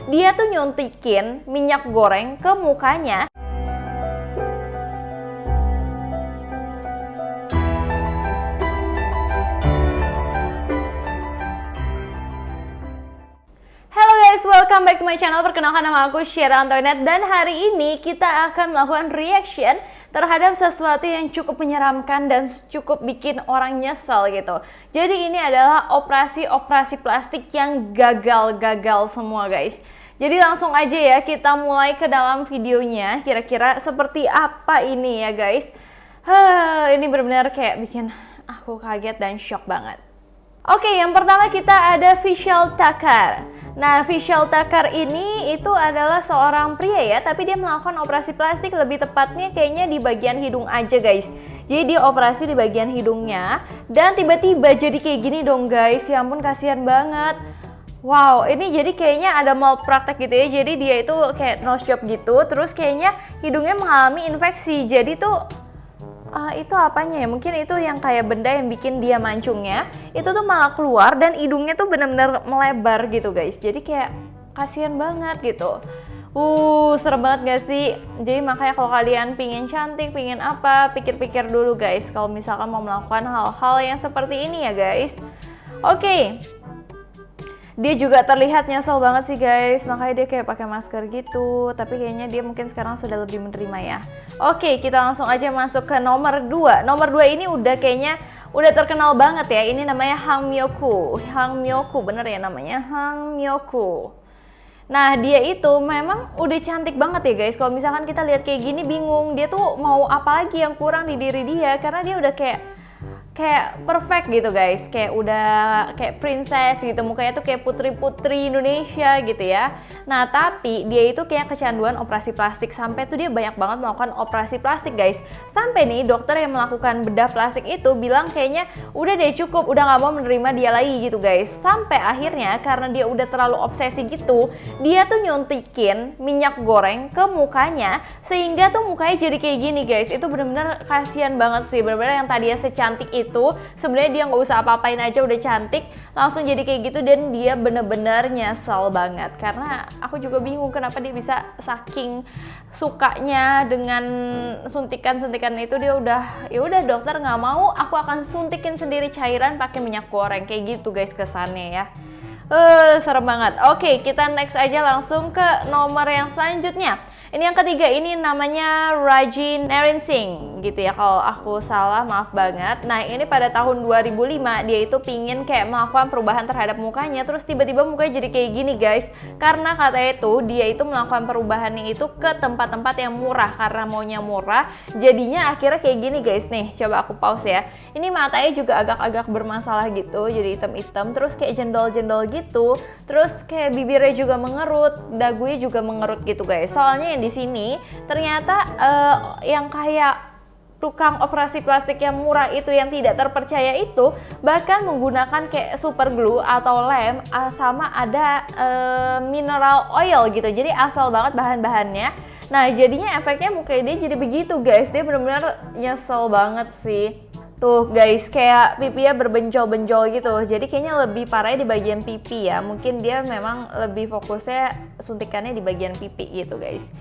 dia tuh nyuntikin minyak goreng ke mukanya. Welcome back to my channel. Perkenalkan, nama aku Syera Antoinette, dan hari ini kita akan melakukan reaction terhadap sesuatu yang cukup menyeramkan dan cukup bikin orang nyesel gitu. Jadi ini adalah operasi plastik yang gagal semua guys. Jadi langsung aja ya kita mulai ke dalam videonya. Kira-kira seperti apa ini ya guys. Ini benar-benar kayak bikin aku kaget dan shock banget. Oke, yang pertama kita ada Vishal Thakkar. Nah, Vishal Thakkar ini itu adalah seorang pria ya, tapi dia melakukan operasi plastik, lebih tepatnya kayaknya di bagian hidung aja guys. Jadi dia operasi di bagian hidungnya, dan tiba-tiba jadi kayak gini dong guys. Ya ampun, kasihan banget. Wow, ini jadi kayaknya ada malpraktek gitu ya. Jadi dia itu kayak nose job gitu, terus kayaknya hidungnya mengalami infeksi. Jadi tuh itu apanya ya? Mungkin itu yang kayak benda yang bikin dia mancungnya itu tuh malah keluar, dan hidungnya tuh benar-benar melebar gitu guys. Jadi kayak kasihan banget gitu. Serem banget gak sih? Jadi makanya kalau kalian pingin cantik, pingin apa, pikir-pikir dulu guys kalau misalkan mau melakukan hal-hal yang seperti ini ya guys. Oke. Dia juga terlihat nyesel banget sih guys, makanya dia kayak pakai masker gitu. Tapi kayaknya dia mungkin sekarang sudah lebih menerima ya. Oke, kita langsung aja masuk ke nomor 2. Nomor 2 ini udah terkenal banget ya. Ini namanya Hang Myeoku. Hang Myeoku, bener ya namanya? Hang Myeoku. Nah, dia itu memang udah cantik banget ya guys. Kalau misalkan kita lihat kayak gini bingung, dia tuh mau apa lagi yang kurang di diri dia, karena dia udah kayak perfect gitu guys, kayak udah kayak princess gitu, mukanya tuh kayak putri-putri Indonesia gitu ya. Nah tapi dia itu kayak kecanduan operasi plastik, sampai tuh dia banyak banget melakukan operasi plastik guys. Sampai nih dokter yang melakukan bedah plastik itu bilang kayaknya udah deh cukup, udah gak mau menerima dia lagi gitu guys. Sampai akhirnya karena dia udah terlalu obsesi gitu, dia tuh nyuntikin minyak goreng ke mukanya, sehingga tuh mukanya jadi kayak gini guys. Itu bener-bener kasihan banget sih, bener-bener yang tadinya secantik itu sebenarnya dia nggak usah apa-apain aja udah cantik, langsung jadi kayak gitu. Dan dia bener-bener nyesel banget, karena aku juga bingung kenapa dia bisa saking sukanya dengan suntikan-suntikan itu. Dia ya udah dokter nggak mau, aku akan suntikin sendiri cairan pakai minyak goreng, kayak gitu guys kesannya ya. Serem banget. Oke, kita next aja langsung ke nomor yang selanjutnya. Ini yang ketiga, ini namanya Raji Narinsingh gitu ya, kalau aku salah maaf banget. Nah ini pada tahun 2005 dia itu pingin kayak melakukan perubahan terhadap mukanya, terus tiba-tiba mukanya jadi kayak gini guys. Karena katanya itu dia itu melakukan perubahannya itu ke tempat-tempat yang murah, karena maunya murah, jadinya akhirnya kayak gini guys. Nih coba aku pause ya. Ini matanya juga agak-agak bermasalah gitu, jadi hitam-hitam, terus kayak jendol-jendol gitu, terus kayak bibirnya juga mengerut, dagunya juga mengerut gitu guys. Soalnya yang di sini ternyata yang kayak tukang operasi plastik yang murah itu, yang tidak terpercaya itu, bahkan menggunakan kayak super glue atau lem, sama ada mineral oil gitu. Jadi asal banget bahan-bahannya. Nah jadinya efeknya mukanya dia jadi begitu guys. Dia benar-benar nyesel banget sih. Tuh guys, kayak pipinya berbenjol-benjol gitu. Jadi kayaknya lebih parahnya di bagian pipi ya. Mungkin dia memang lebih fokusnya suntikannya di bagian pipi gitu guys.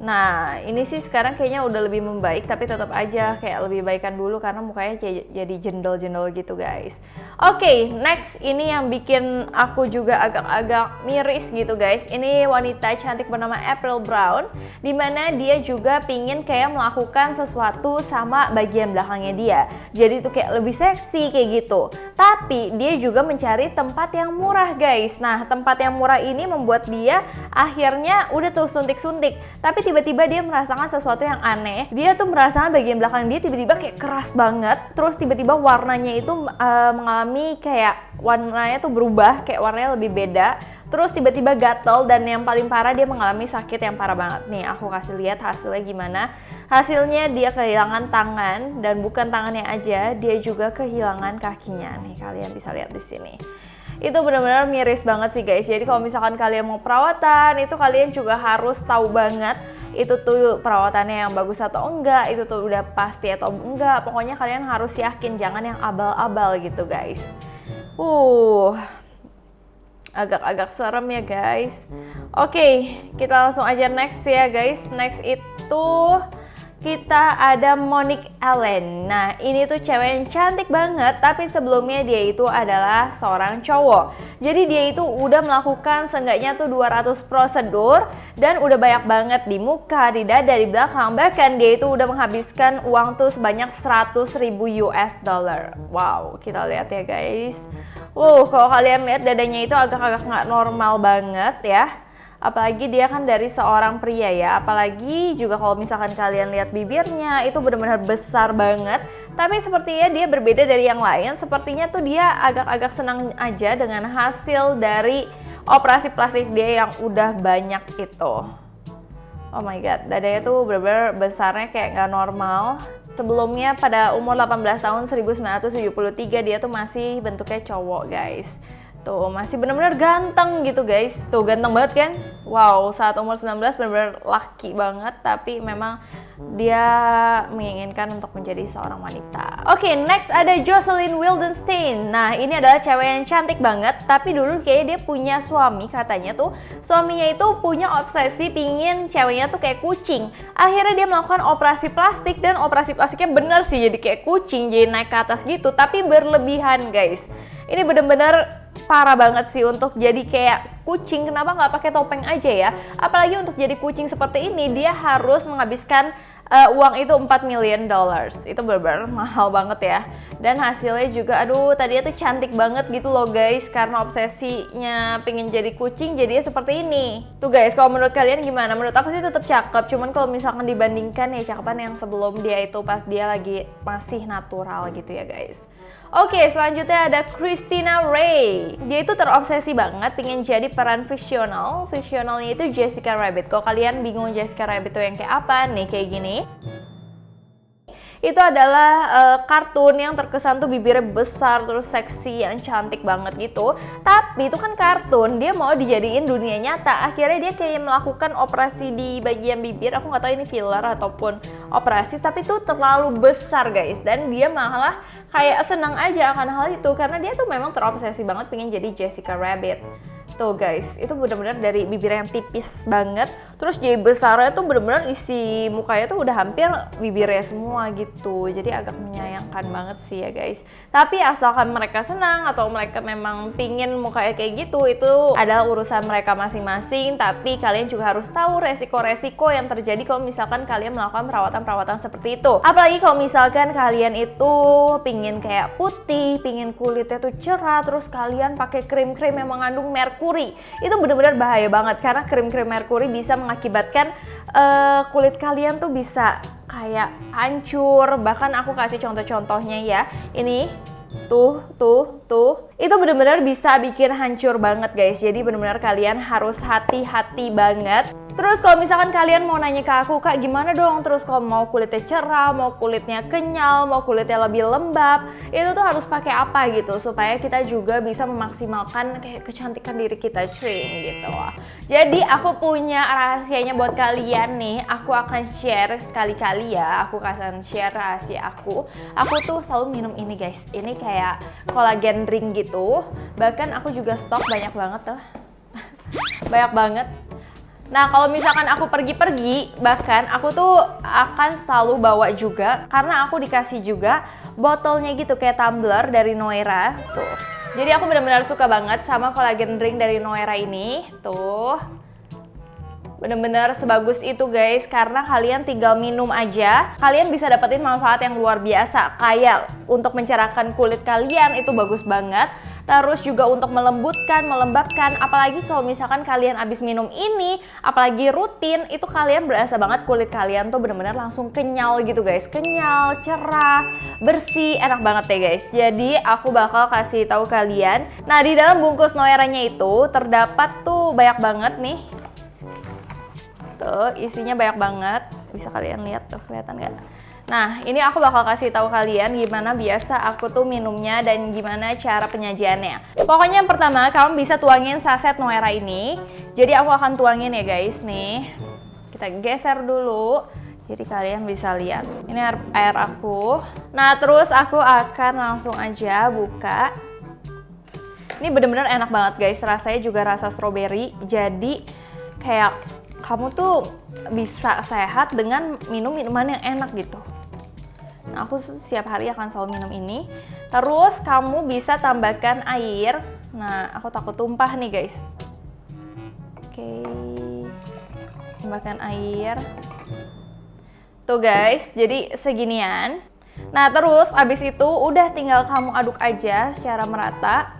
Nah ini sih sekarang kayaknya udah lebih membaik, tapi tetap aja kayak lebih baikan dulu karena mukanya jadi jendol-jendol gitu guys. Oke, next ini yang bikin aku juga agak-agak miris gitu guys. Ini wanita cantik bernama April Brown, dimana dia juga pingin kayak melakukan sesuatu sama bagian belakangnya dia. Jadi tuh kayak lebih seksi kayak gitu. Tapi dia juga mencari tempat yang murah guys. Nah tempat yang murah ini membuat dia akhirnya udah tuh suntik-suntik, tapi tiba-tiba dia merasakan sesuatu yang aneh. Dia tuh merasakan bagian belakang dia tiba-tiba kayak keras banget, terus tiba-tiba warnanya itu mengalami kayak warnanya tuh berubah, kayak warnanya lebih beda, terus tiba-tiba gatel, dan yang paling parah dia mengalami sakit yang parah banget. Nih aku kasih lihat hasilnya gimana. Hasilnya dia kehilangan tangan, dan bukan tangannya aja, dia juga kehilangan kakinya. Nih kalian bisa lihat di sini. Itu benar-benar miris banget sih guys. Jadi kalau misalkan kalian mau perawatan, itu kalian juga harus tahu banget itu tuh perawatannya yang bagus atau enggak, itu tuh udah pasti atau enggak. Pokoknya kalian harus yakin, jangan yang abal-abal gitu guys. Agak-agak serem ya guys. Oke, kita langsung aja next ya guys. Next itu kita ada Monique Allen. Nah, ini tuh cewek yang cantik banget, tapi sebelumnya dia itu adalah seorang cowok. Jadi dia itu udah melakukan seenggaknya tuh 200 prosedur dan udah banyak banget di muka, di dada, di belakang. Bahkan dia itu udah menghabiskan uang tuh sebanyak 100.000 US dollar. Wow, kita lihat ya guys. Kalau kalian lihat dadanya itu agak-agak nggak normal banget ya. Apalagi dia kan dari seorang pria ya, apalagi juga kalau misalkan kalian lihat bibirnya itu benar-benar besar banget. Tapi sepertinya dia berbeda dari yang lain, sepertinya tuh dia agak-agak senang aja dengan hasil dari operasi plastik dia yang udah banyak itu. Oh my god, dadanya tuh benar-benar besarnya kayak nggak normal. Sebelumnya pada umur 18 tahun 1973 dia tuh masih bentuknya cowok guys. Tuh masih bener-bener ganteng gitu guys. Tuh ganteng banget kan. Wow, saat umur 19 bener-bener laki banget. Tapi memang dia menginginkan untuk menjadi seorang wanita. Oke, next ada Jocelyn Wildenstein. Nah, ini adalah cewek yang cantik banget. Tapi dulu kayaknya dia punya suami. Katanya tuh suaminya itu punya obsesi pingin ceweknya tuh kayak kucing. Akhirnya dia melakukan operasi plastik. Dan operasi plastiknya bener sih jadi kayak kucing. Jadi naik ke atas gitu. Tapi berlebihan guys. Ini bener-bener parah banget sih untuk jadi kayak kucing. Kenapa nggak pakai topeng aja ya? Apalagi untuk jadi kucing seperti ini dia harus menghabiskan uang itu $4 million. Itu bener-bener mahal banget ya. Dan hasilnya juga aduh tadinya tuh cantik banget gitu loh guys. Karena obsesinya pengen jadi kucing jadinya seperti ini. Tuh guys, kalau menurut kalian gimana? Menurut aku sih tetap cakep. Cuman kalau misalkan dibandingkan ya cakepan yang sebelum dia itu pas dia lagi masih natural gitu ya guys. Oke, selanjutnya ada Christina Rey. Dia itu terobsesi banget pengen jadi peran fiksional. Fiksionalnya itu Jessica Rabbit. Kalau kalian bingung Jessica Rabbit itu yang kayak apa, nih kayak gini. Itu adalah kartun yang terkesan tuh bibirnya besar terus seksi yang cantik banget gitu. Tapi itu kan kartun, dia mau dijadiin dunia nyata. Akhirnya dia kayak melakukan operasi di bagian bibir. Aku nggak tahu ini filler ataupun operasi, tapi itu terlalu besar guys. Dan dia malah kayak senang aja akan hal itu karena dia tuh memang terobsesi banget pengen jadi Jessica Rabbit. Tuh guys, itu bener-bener dari bibir yang tipis banget, terus jadi besarnya tuh bener-bener isi mukanya tuh udah hampir bibirnya semua gitu. Jadi agak menyayangkan banget sih ya guys. Tapi asalkan mereka senang atau mereka memang pingin mukanya kayak gitu, itu adalah urusan mereka masing-masing. Tapi kalian juga harus tahu resiko-resiko yang terjadi kalau misalkan kalian melakukan perawatan-perawatan seperti itu. Apalagi kalau misalkan kalian itu pingin kayak putih, pingin kulitnya tuh cerah, terus kalian pakai krim-krim yang mengandung merkuri. Itu benar-benar bahaya banget karena krim-krim merkuri bisa mengakibatkan kulit kalian tuh bisa kayak hancur. Bahkan aku kasih contoh-contohnya ya. Ini tuh. Itu benar-benar bisa bikin hancur banget guys. Jadi benar-benar kalian harus hati-hati banget. Terus kalau misalkan kalian mau nanya ke aku, Kak gimana dong? Terus kalau mau kulitnya cerah, mau kulitnya kenyal, mau kulitnya lebih lembab, itu tuh harus pakai apa gitu supaya kita juga bisa memaksimalkan kayak kecantikan diri kita gitu loh. Jadi aku punya rahasianya buat kalian nih. Aku akan share sekali-kali ya. Aku akan share rahasia aku. Aku tuh selalu minum ini guys. Ini kayak collagen drink gitu. Bahkan aku juga stok banyak banget tuh. Banyak banget. Nah kalau misalkan aku pergi-pergi, bahkan aku tuh akan selalu bawa juga karena aku dikasih juga botolnya gitu kayak tumbler dari Noera tuh. Jadi aku benar-benar suka banget sama collagen drink dari Noera ini tuh. Bener-bener sebagus itu guys, karena kalian tinggal minum aja, kalian bisa dapetin manfaat yang luar biasa. Kayak untuk mencerahkan kulit kalian itu bagus banget. Terus juga untuk melembutkan, melembabkan. Apalagi kalau misalkan kalian abis minum ini, apalagi rutin, itu kalian berasa banget kulit kalian tuh bener-bener langsung kenyal gitu guys. Kenyal, cerah, bersih, enak banget ya guys. Jadi aku bakal kasih tahu kalian. Nah di dalam bungkus Noeranya itu terdapat tuh banyak banget nih. Tuh isinya banyak banget. Bisa kalian lihat tuh, kelihatan nggak? Nah, ini aku bakal kasih tahu kalian gimana biasa aku tuh minumnya dan gimana cara penyajiannya. Pokoknya yang pertama, kamu bisa tuangin saset Noera ini. Jadi aku akan tuangin ya guys, nih. Kita geser dulu. Jadi kalian bisa lihat. Ini air aku. Nah, terus aku akan langsung aja buka. Ini bener-bener enak banget guys, rasanya juga rasa strawberry. Jadi kayak kamu tuh bisa sehat dengan minum minuman yang enak gitu. Nah, aku setiap hari akan selalu minum ini. Terus kamu bisa tambahkan air. Nah, aku takut tumpah nih guys. Oke, tambahkan air. Tuh guys, jadi seginian. Nah, terus abis itu udah tinggal kamu aduk aja secara merata.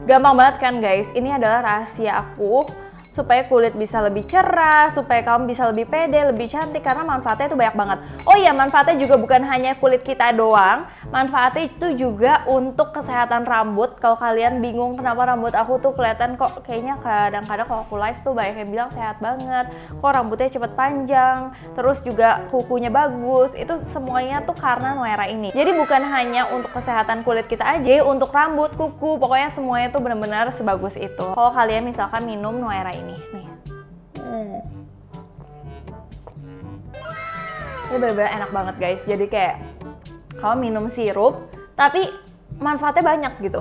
Gampang banget kan guys, ini adalah rahasia aku supaya kulit bisa lebih cerah, supaya kamu bisa lebih pede, lebih cantik, karena manfaatnya itu banyak banget. Oh iya, manfaatnya juga bukan hanya kulit kita doang, manfaatnya itu juga untuk kesehatan rambut. Kalau kalian bingung kenapa rambut aku tuh kelihatan kok kayaknya kadang-kadang kalau aku live tuh banyak yang bilang sehat banget, kok rambutnya cepet panjang, terus juga kukunya bagus, itu semuanya tuh karena Noera ini. Jadi bukan hanya untuk kesehatan kulit kita aja, untuk rambut, kuku, pokoknya semuanya tuh benar-benar sebagus itu. Kalau kalian misalkan minum Noera ini nih. Ini bener-bener enak banget guys. Jadi kayak kamu minum sirup tapi manfaatnya banyak gitu.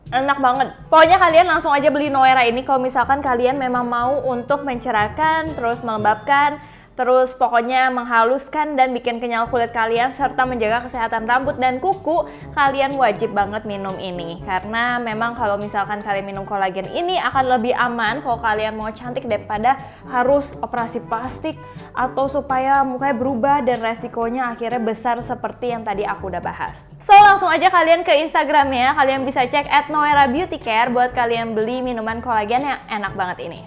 Enak banget. Pokoknya kalian langsung aja beli Noera ini kalau misalkan kalian memang mau untuk mencerahkan, terus melembabkan, terus pokoknya menghaluskan dan bikin kenyal kulit kalian serta menjaga kesehatan rambut dan kuku. Kalian wajib banget minum ini karena memang kalau misalkan kalian minum kolagen ini akan lebih aman kalau kalian mau cantik daripada harus operasi plastik atau supaya mukanya berubah dan resikonya akhirnya besar seperti yang tadi aku udah bahas. So langsung aja kalian ke Instagramnya, kalian bisa cek @noerabeautycare buat kalian beli minuman kolagen yang enak banget ini.